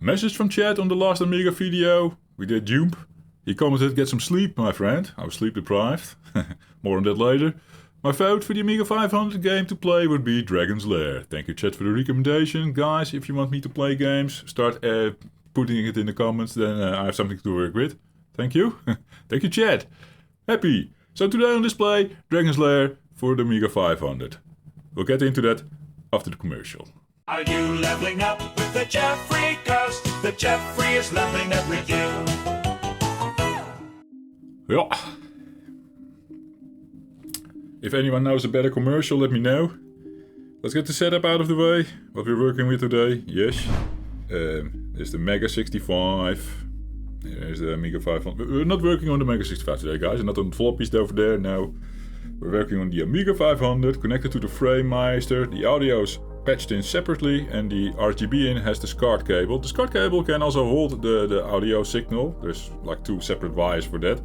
Message from Chad on the last Amiga video. We did Jump. He commented, get some sleep, my friend. I was sleep deprived. More on that later. My vote for the Amiga 500 game to play would be Dragon's Lair. Thank you, Chad, for the recommendation. Guys, if you want me to play games, start putting it in the comments. Then I have something to work with. Thank you. Thank you, Chad. Happy. So today on display, Dragon's Lair for the Amiga 500. We'll get into that after the commercial. Are you leveling up with the Jeffrey? 'Cause the Jeffrey is leveling up with you. Ja. If anyone knows a better commercial, let me know. Let's get the setup out of the way. What we're working with today. Yes. There's the Mega 65. There's the Amiga 500. We're not working on the Mega 65 today, guys. Not on the floppies over there. No. We're working on the Amiga 500, connected to the FrameMeister. The audio's patched in separately, and the RGB in has the SCART cable. The SCART cable can also hold the audio signal. There's like two separate wires for that.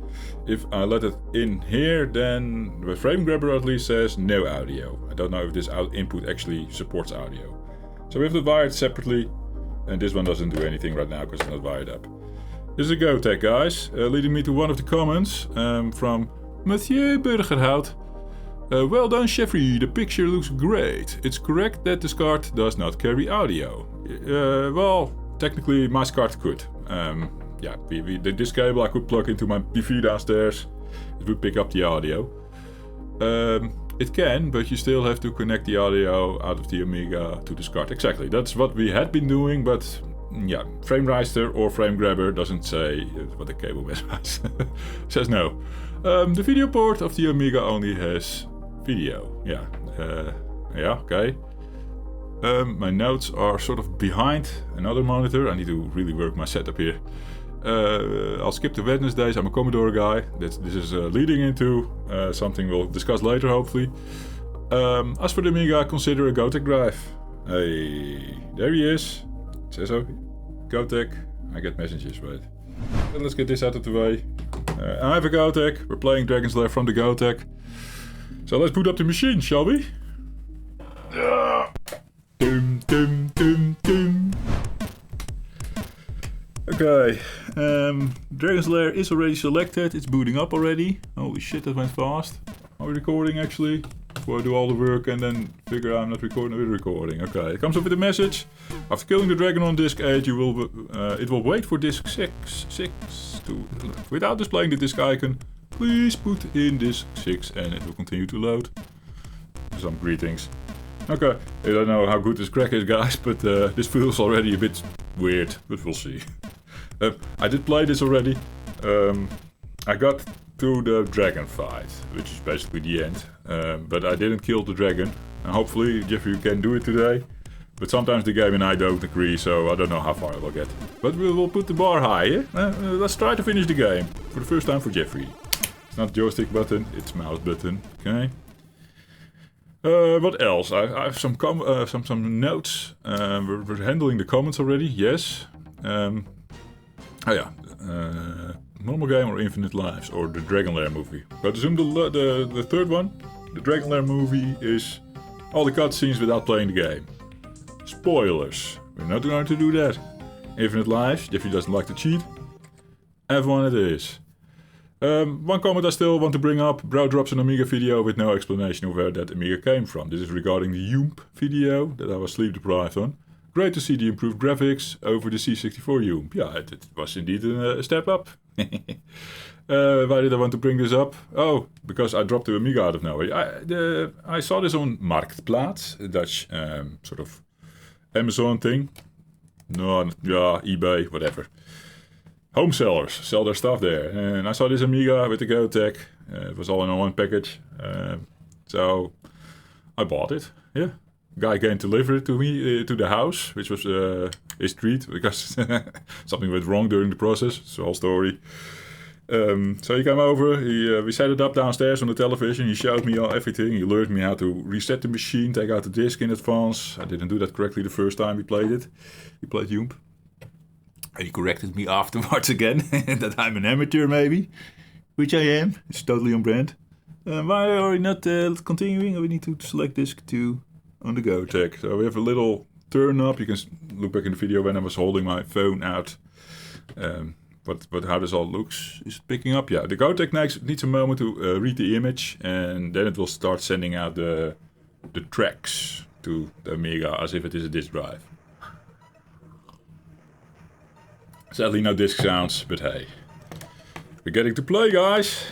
If I let it in here, then the frame grabber at least says no audio. I don't know if this input actually supports audio. So we have to wire it separately, and this one doesn't do anything right now because it's not wired up. This is a GoTech, guys, leading me to one of the comments from Monsieur Burgerhout. Well done, Jeffrey, the picture looks great. It's correct that the SCART does not carry audio. Well, technically my SCART could. Yeah, this cable I could plug into my TV downstairs. It would pick up the audio. It can, but you still have to connect the audio out of the Amiga to the SCART. Exactly, that's what we had been doing, but yeah, FrameMeister or frame grabber doesn't say what the cable measures. Says no. The video port of the Amiga only has video. Yeah. Yeah, okay. My notes are sort of behind another monitor. I need to really work my setup here. I'll skip the Wednesdays. I'm a Commodore guy. This is leading into something we'll discuss later, hopefully. As for the Amiga, consider a GoTech drive. Hey, there he is. It says so. GoTech. I get messages, right? But let's get this out of the way. I have a GoTech. We're playing Dragon's Lair from the GoTech. So let's boot up the machine, shall we? Dum, dum, dum, dum. Okay, Dragon's Lair is already selected. It's booting up already. Holy shit, that went fast. Are we recording actually? Before I do all the work and then figure I'm not recording, we're recording. Okay, it comes up with a message. After killing the dragon on disk 8, it will wait for disk 6 to... Without displaying the disk icon, please put in disk 6 and it will continue to load. Some greetings. Okay, I don't know how good this crack is, guys, but this feels already a bit weird, but we'll see. I did play this already. I got to the dragon fight, which is basically the end. But I didn't kill the dragon. And hopefully, Jeffrey, you can do it today. But sometimes the game and I don't agree, so I don't know how far I will get. But we will put the bar higher. Let's try to finish the game. For the first time for Jeffrey. It's not joystick button, it's mouse button. Okay. What else? I have some notes. We're handling the comments already. Yes. Oh yeah. Normal game or Infinite Lives or the Dragon Lair movie. But assume the third one. The Dragon Lair movie is all the cutscenes without playing the game. Spoilers. We're not going to do that. Infinite Lives. Jeffrey doesn't like to cheat. F1 it is. One comment I still want to bring up. Bro drops an Amiga video with no explanation of where that Amiga came from. This is regarding the Jump video that I was sleep deprived on. Great to see the improved graphics over the C64 Jump. Yeah, it was indeed a step up. Why did I want to bring this up? Oh, because I dropped the Amiga out of nowhere. I saw this on Marktplaats, a Dutch sort of Amazon thing. No, yeah, eBay, whatever. Home sellers sell their stuff there. And I saw this Amiga with the GoTech. It was all in one package. So I bought it. Yeah. Guy came to deliver it to me, to the house, which was his treat, because something went wrong during the process. It's a whole story. So he came over, we set it up downstairs on the television, he showed me everything, he learned me how to reset the machine, take out the disc in advance. I didn't do that correctly the first time we played it. We played Jump. And he corrected me afterwards again, that I'm an amateur maybe, which I am, it's totally on brand. Why are we not continuing? We need to select disc 2 on the GoTech. So we have a little turn up. You can look back in the video when I was holding my phone out. But how this all looks, is it picking up? Yeah, the Gotek needs a moment to read the image, and then it will start sending out the tracks to the Amiga as if it is a disk drive. Sadly no disk sounds, but hey. We're getting to play, guys!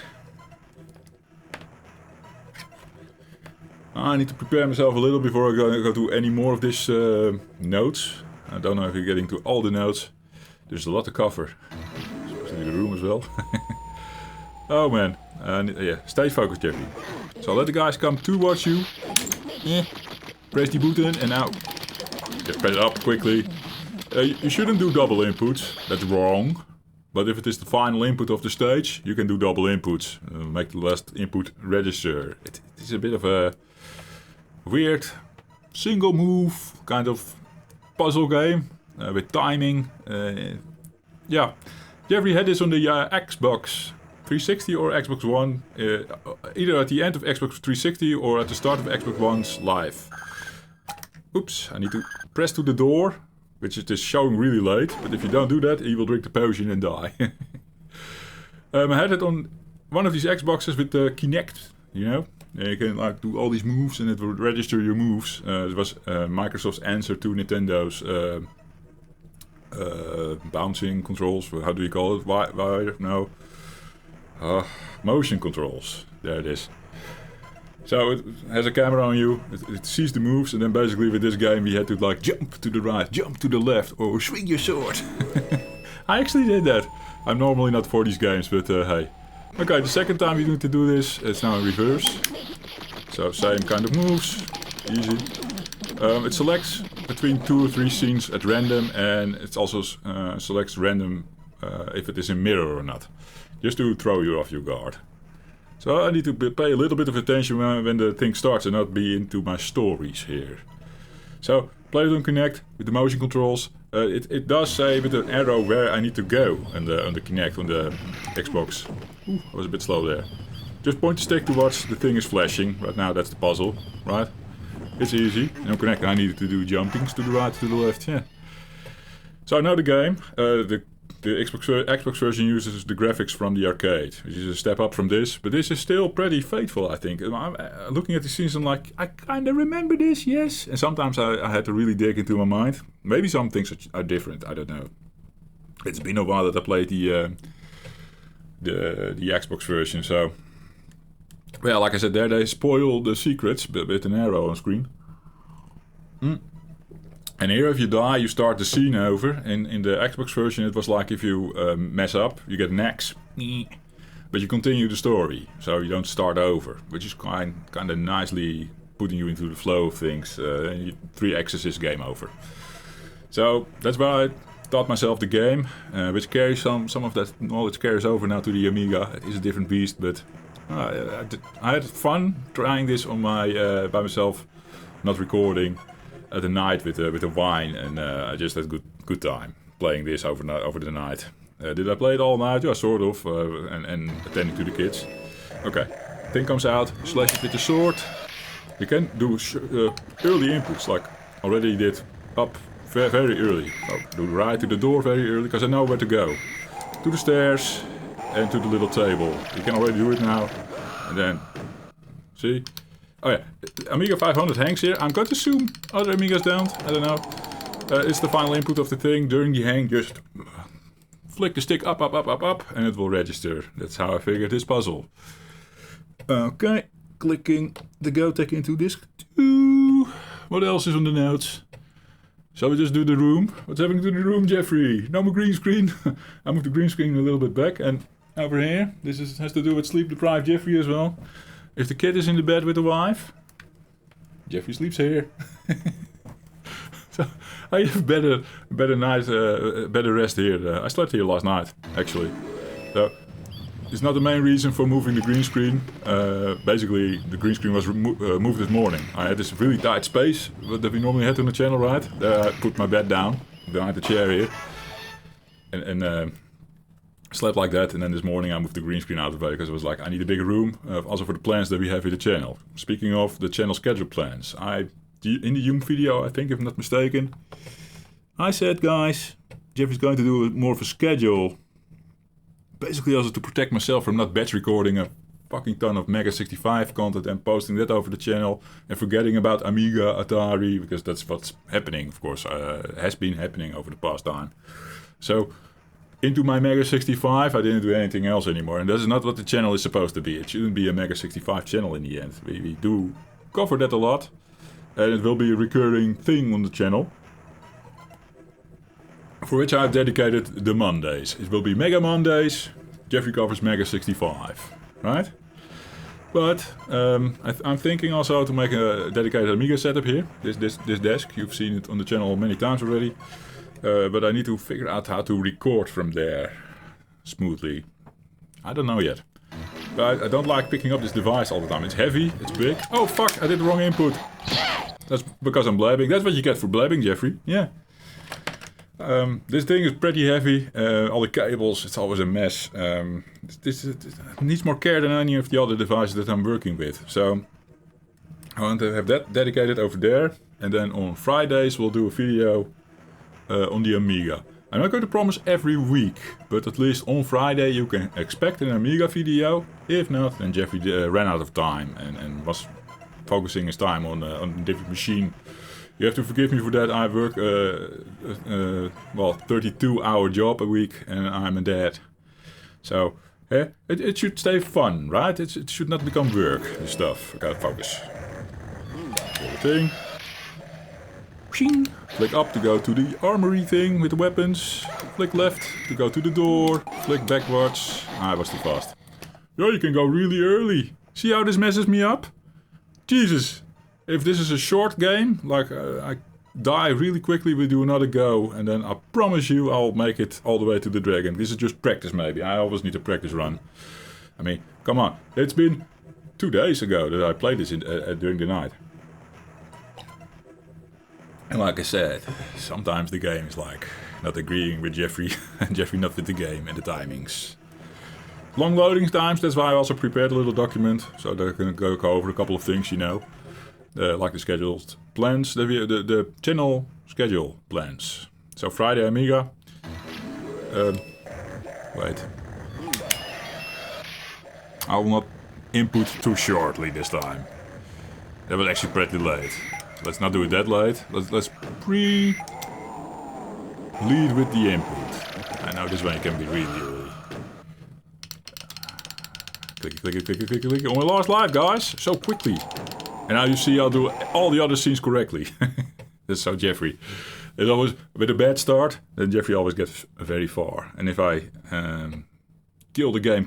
I need to prepare myself a little before I go to any more of this notes. I don't know if you're getting to all the notes. There's a lot to cover. Especially the room as well. Oh man. Yeah, stay focused, Jeffrey. So let the guys come towards you. Press the button and now just press it up quickly. You shouldn't do double inputs. That's wrong. But if it is the final input of the stage, you can do double inputs. Make the last input register. It is a bit of a weird single move kind of puzzle game with timing. Yeah, Jeffrey had this on the Xbox 360 or Xbox One, either at the end of Xbox 360 or at the start of Xbox One's live. Oops, I need to press to the door, which is just showing really late, but if you don't do that, he will drink the potion and die. I had it on one of these Xboxes with the Kinect, you know? You can like do all these moves and it will register your moves. It was Microsoft's answer to Nintendo's bouncing controls. How do you call it? Wire? No. Motion controls. There it is. So it has a camera on you, it sees the moves, and then basically with this game we had to like jump to the right, jump to the left, or swing your sword. I actually did that. I'm normally not for these games, but hey. Okay, the second time you need to do this, it's now in reverse. So same kind of moves, easy. It selects between 2 or 3 scenes at random, and it also selects random if it is in mirror or not. Just to throw you off your guard. So I need to pay a little bit of attention when the thing starts and not be into my stories here. So play it on Kinect with the motion controls. It does say with an arrow where I need to go on the Kinect on the Xbox. Ooh, I was a bit slow there. Just point the stick towards the thing is flashing. Right now that's the puzzle, right? It's easy. And on Kinect I needed to do jumpings to the right, to the left, yeah. So I know the game. The Xbox version uses the graphics from the arcade, which is a step up from this, but this is still pretty faithful, I think. I'm looking at the scenes, I'm like, I kind of remember this, yes. And sometimes I had to really dig into my mind. Maybe some things are different, I don't know. It's been a while that I played the Xbox version, so... Well, like I said, there they spoil the secrets with an arrow on screen. And here, if you die, you start the scene over. In the Xbox version, it was like if you mess up, you get an axe. But you continue the story, so you don't start over. Which is kind of nicely putting you into the flow of things. 3 axes is game over. So that's why I taught myself the game, which carries some of that knowledge carries over now to the Amiga. It's a different beast, but I had fun trying this on my by myself, not recording. At the night with a wine, and I just had good time playing this over the night. Did I play it all night? Yeah, sort of, and attending to the kids. Okay, thing comes out, slash it with the sword. You can do early inputs, like already did up very early. Oh, do right to the door very early, because I know where to go. To the stairs and to the little table. You can already do it now, and then see. Oh yeah, Amiga 500 hangs here. I'm going to assume other Amigas don't. I don't know. It's the final input of the thing. During the hang, just flick the stick up, and it will register. That's how I figured this puzzle. Okay, clicking the Gotek into disk 2. What else is on the notes? Shall we just do the room? What's happening to the room, Jeffrey? No more green screen. I moved the green screen a little bit back, and over here, has to do with sleep-deprived Jeffrey as well. If the kid is in the bed with the wife, Jeffrey sleeps here. So I have better rest here. I slept here last night, actually. So it's not the main reason for moving the green screen. Basically, the green screen was moved this morning. I had this really tight space that we normally had on the channel, right? There I put my bed down behind the chair here, and slept like that, and then this morning I moved the green screen out of the way because it was like, I need a bigger room, also for the plans that we have with the channel. Speaking of the channel schedule plans, I in the Hume video, I think, if I'm not mistaken. I said, guys, Jeffrey's going to do more of a schedule. Basically also to protect myself from not batch recording a fucking ton of Mega 65 content and posting that over the channel and forgetting about Amiga, Atari, because that's what's happening, of course, has been happening over the past time. So, into my Mega 65, I didn't do anything else anymore, and that is not what the channel is supposed to be. It shouldn't be a Mega 65 channel in the end. We do cover that a lot, and it will be a recurring thing on the channel, for which I've dedicated the Mondays. It will be Mega Mondays, Jeffrey covers Mega 65, right? But I'm thinking also to make a dedicated Amiga setup here, this desk. You've seen it on the channel many times already. But I need to figure out how to record from there smoothly. I don't know yet. But I don't like picking up this device all the time. It's heavy, it's big. Oh fuck, I did the wrong input. That's because I'm blabbing. That's what you get for blabbing, Jeffrey. Yeah. This thing is pretty heavy. All the cables, it's always a mess. This needs more care than any of the other devices that I'm working with. So I want to have that dedicated over there. And then on Fridays we'll do a video on the Amiga. I'm not going to promise every week, but at least on Friday you can expect an Amiga video. If not, then Jeffrey ran out of time and was focusing his time on a different machine. You have to forgive me for that. I work 32-hour job a week and I'm a dad. So it should stay fun, right? It should not become work, this stuff. I gotta focus. Little thing. Flick up to go to the armory thing with the weapons. Flick left to go to the door. Flick backwards. I was too fast. Yo, you can go really early. See how this messes me up? Jesus. If this is a short game, like I die really quickly, we do another go. And then I promise you I'll make it all the way to the dragon. This is just practice maybe. I always need a practice run. I mean, come on. It's been 2 days ago that I played this during the night. And like I said, sometimes the game is like not agreeing with Jeffrey and Jeffrey not with the game and the timings. Long loading times, that's why I also prepared a little document so that I can go over a couple of things, you know. Like the scheduled plans, the channel schedule plans. So Friday Amiga. Wait. I will not input too shortly this time. That was actually pretty late. Let's not do it that late. Let's lead with the input. I know this one can be really early. Click. On my last live, guys. So quickly. And now you see I'll do all the other scenes correctly. That's so Jeffrey. It's always with a bad start, then Jeffrey always gets very far. And if I kill the game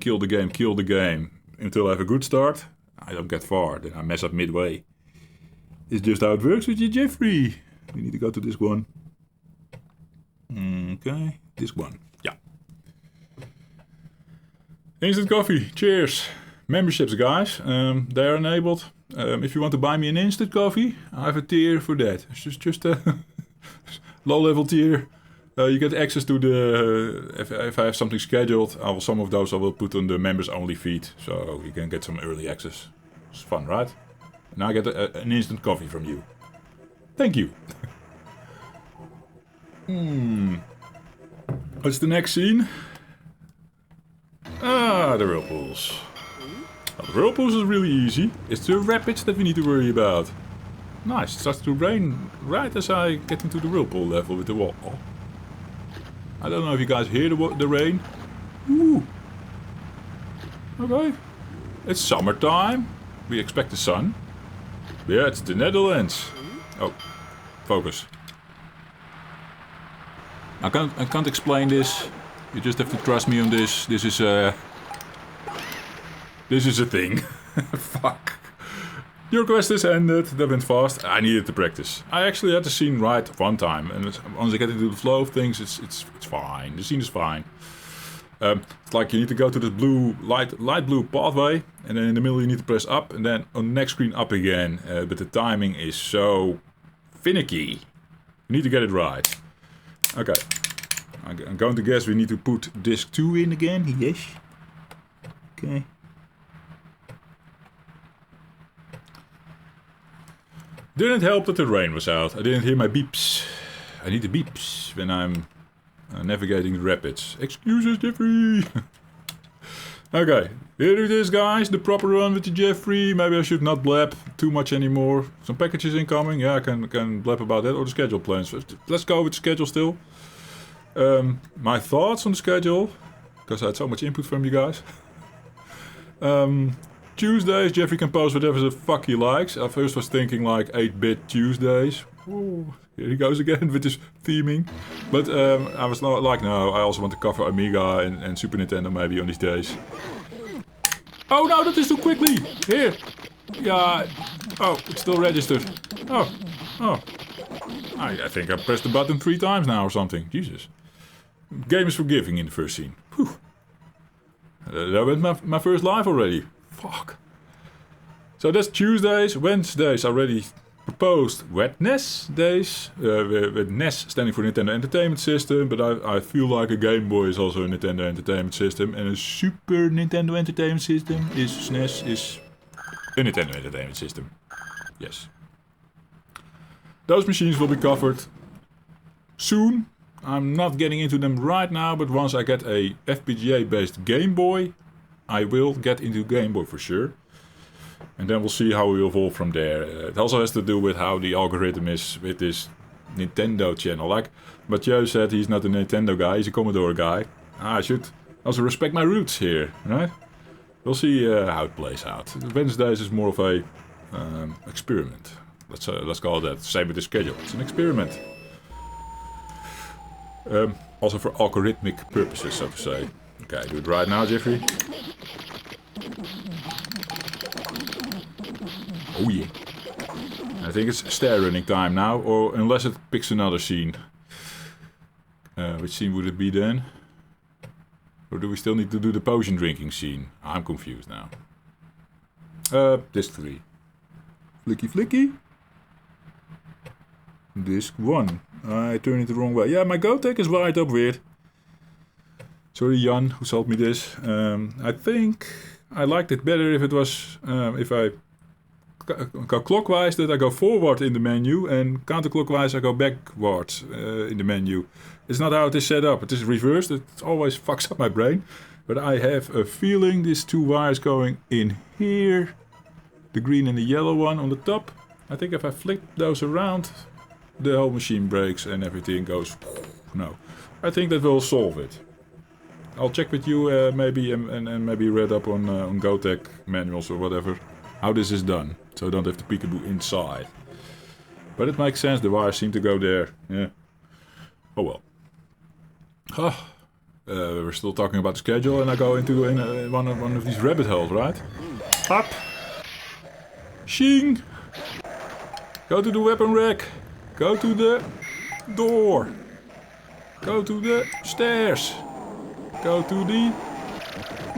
until I have a good start, I don't get far. Then I mess up midway. It's just how it works with you, Jeffrey. We need to go to this one. Okay, this one. Yeah. Instant coffee. Cheers. Memberships, guys. They are enabled. If you want to buy me an instant coffee, I have a tier for that. It's just a low-level tier. You get access to the... If I have something scheduled, some of those I will put on the members-only feed. So you can get some early access. It's fun, right? Now I get an instant coffee from you. Thank you. What's the next scene? Ah, the whirlpools. Well, the whirlpools is really easy. It's the rapids that we need to worry about. Nice, it starts to rain right as I get into the whirlpool level with the wall. I don't know if you guys hear the rain. Ooh. Okay. It's summertime. We expect the sun. Yeah, it's the Netherlands. Oh, focus. I can't explain this. You just have to trust me on this. This is a thing. Fuck. Your quest is ended. That went fast. I needed to practice. I actually had the scene right one time, and once I get into the flow of things, it's fine. The scene is fine. It's like you need to go to this blue light blue pathway, and then in the middle you need to press up, and then on the next screen up again. But the timing is so finicky. You need to get it right. Okay. I'm going to guess we need to put disc 2 in again. Yes. Okay. Didn't help that the rain was out. I didn't hear my beeps. I need the beeps when I'm navigating the rapids. Excuses, Jeffrey. Okay, here it is, guys. The proper run with the Jeffrey. Maybe I should not blab too much anymore. Some packages incoming. Yeah, I can blab about that. Or the schedule plans. Let's go with the schedule still. My thoughts on the schedule. Because I had so much input from you guys. Tuesdays, Jeffrey can post whatever the fuck he likes. I first was thinking like 8-bit Tuesdays. Ooh, here he goes again with his theming. But I was like, no, I also want to cover Amiga and Super Nintendo maybe on these days. Oh no, that is too quickly! Here! Yeah. Oh, it's still registered. Oh. I think I pressed the button 3 times now or something. Jesus. Game is forgiving in the first scene. Whew. That went my first live already. Fuck. So that's Tuesdays. Wednesdays already proposed wetness days. With NES standing for Nintendo Entertainment System. But I feel like a Game Boy is also a Nintendo Entertainment System. And a Super Nintendo Entertainment System is SNES is a Nintendo Entertainment System. Yes. Those machines will be covered soon. I'm not getting into them right now, but once I get a FPGA-based Game Boy, I will get into Game Boy for sure. And then we'll see how we evolve from there. It also has to do with how the algorithm is with this Nintendo channel. Like Mathieu said, he's not a Nintendo guy, he's a Commodore guy. I should also respect my roots here, right? We'll see how it plays out. Wednesdays is more of a experiment. Let's call it that. Same with the schedule. It's an experiment. Also for algorithmic purposes, so to say. Okay, do it right now, Jeffrey. Oh yeah. I think it's stair running time now, or unless it picks another scene. Which scene would it be then? Or do we still need to do the potion drinking scene? I'm confused now. Disc 3. Flicky flicky. Disc 1. I turned it the wrong way. Yeah, my GoTech is wired up weird. Sorry, Jan, who sold me this. I think I liked it better if it was... if I go clockwise, that I go forward in the menu. And counterclockwise, I go backward in the menu. It's not how it is set up. It is reversed. It always fucks up my brain. But I have a feeling these 2 wires going in here. The green and the yellow one on the top. I think if I flick those around... the whole machine breaks and everything goes... No. I think that will solve it. I'll check with you maybe and maybe read up on GoTech manuals or whatever. How this is done. So I don't have to peekaboo inside. But it makes sense. The wires seem to go there. Yeah. Oh well. We're still talking about the schedule and I go into one of these rabbit holes, right? Up. Shing. Go to the weapon rack. Go to the door. Go to the stairs. Go to the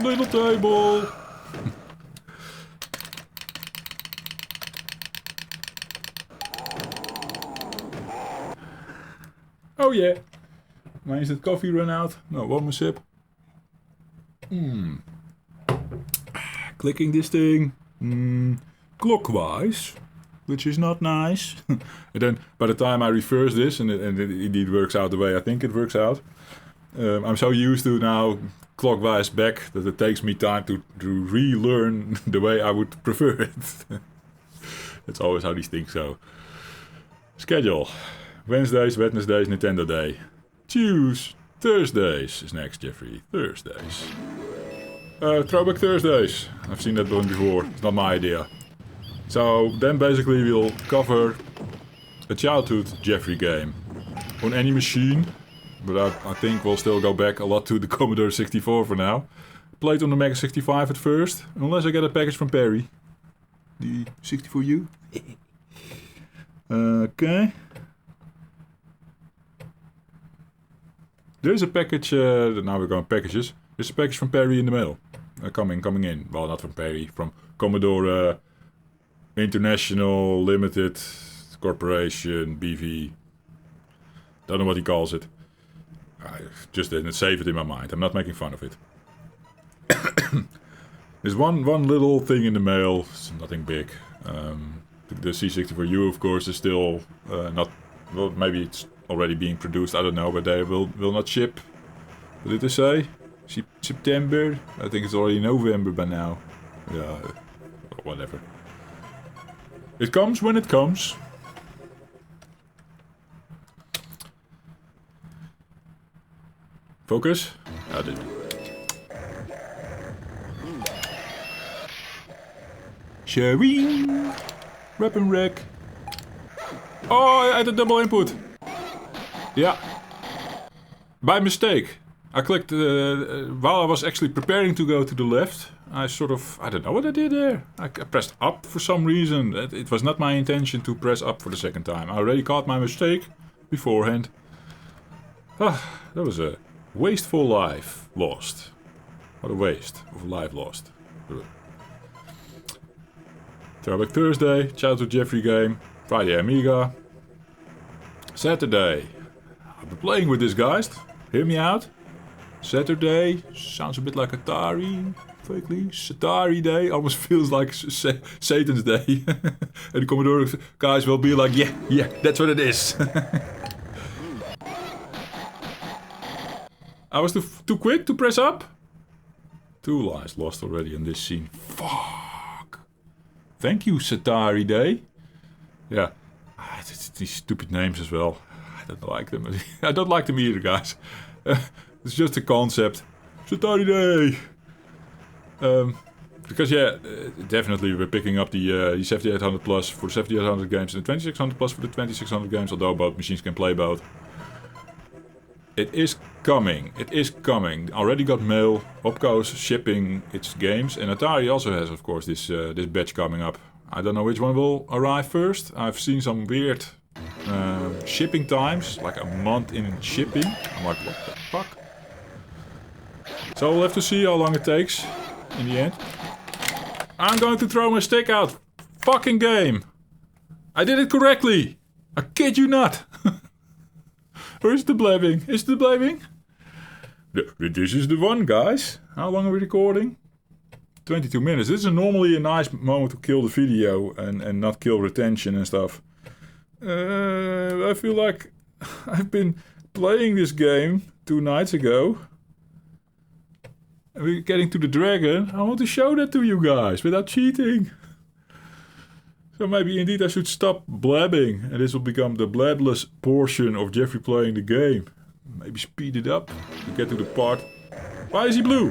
little table. Oh yeah. Why is that coffee run out? No, one more sip. Clicking this thing. Clockwise. Which is not nice. And then by the time I reverse this, and it indeed works out the way I think it works out, I'm so used to now clockwise back that it takes me time to relearn the way I would prefer it. That's always how these things go. Schedule. Wednesdays, Nintendo Day. Thursdays is next, Jeffrey. Thursdays. Throwback Thursdays. I've seen that one before. It's not my idea. So then basically we'll cover a childhood Jeffrey game on any machine, but I think we'll still go back a lot to the Commodore 64 for now. Played on the Mega 65 at first, unless I get a package from Perry. The 64U. Okay. There's a package, now we're going packages. There's a package from Perry in the mail. Coming in. Well, not from Perry, from Commodore International Limited Corporation, BV. Don't know what he calls it. I just didn't save it in my mind. I'm not making fun of it. There's one little thing in the mail. It's nothing big. The C64U, of course, is still not... Well, maybe it's already being produced, I don't know, but they will not ship. What did they say? September? I think it's already November by now. Yeah, whatever. It comes when it comes. Focus. I did. Sharing. Wrap and wreck. Oh, I had a double input. Yeah. By mistake. I clicked, while I was actually preparing to go to the left, I don't know what I did there. I pressed up for some reason. It was not my intention to press up for the second time. I already caught my mistake beforehand. Ah, that was a wasteful life lost. What a waste of life lost. Throwback Thursday, childhood Jeffrey game. Friday Amiga. Saturday. I've been playing with this guys. Hear me out. Saturday. Sounds a bit like Atari. Vaguely. Satari Day. Almost feels like Satan's Day. And the Commodore guys will be like, yeah, that's what it is. I was too quick to press up. 2 lives lost already in this scene. Fuck. Thank you, Satari Day. Yeah. These stupid names as well. I don't like them. I don't like them either, guys. It's just a concept. Satari Day. Because definitely we're picking up the 7800 Plus for the 7800 games and the 2600 Plus for the 2600 games, although both machines can play both. It is coming. It is coming. Already got mail. Opco's shipping its games, and Atari also has, of course, this batch coming up. I don't know which one will arrive first. I've seen some weird shipping times, like a month in shipping. I'm like, what the fuck? So we'll have to see how long it takes in the end. I'm going to throw my stick out. Fucking game. I did it correctly. I kid you not. Or is the blabbing? Is the blabbing? This is the one, guys. How long are we recording? 22 minutes. This is normally a nice moment to kill the video and not kill retention and stuff. I feel like I've been playing this game 2 nights ago. And we're getting to the dragon. I want to show that to you guys without cheating. So maybe indeed I should stop blabbing and this will become the blabless portion of Jeffrey playing the game. Maybe speed it up to get to the part. Why is he blue?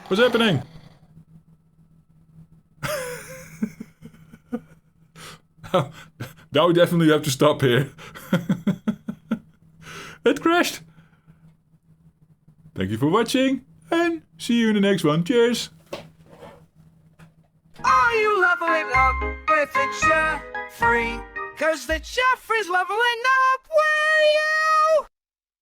What's happening? Now we definitely have to stop here. It crashed. Thank you for watching and see you in the next one. Cheers. Are you leveling up with the Jeffrey? 'Cause the Jeffrey's leveling up with you!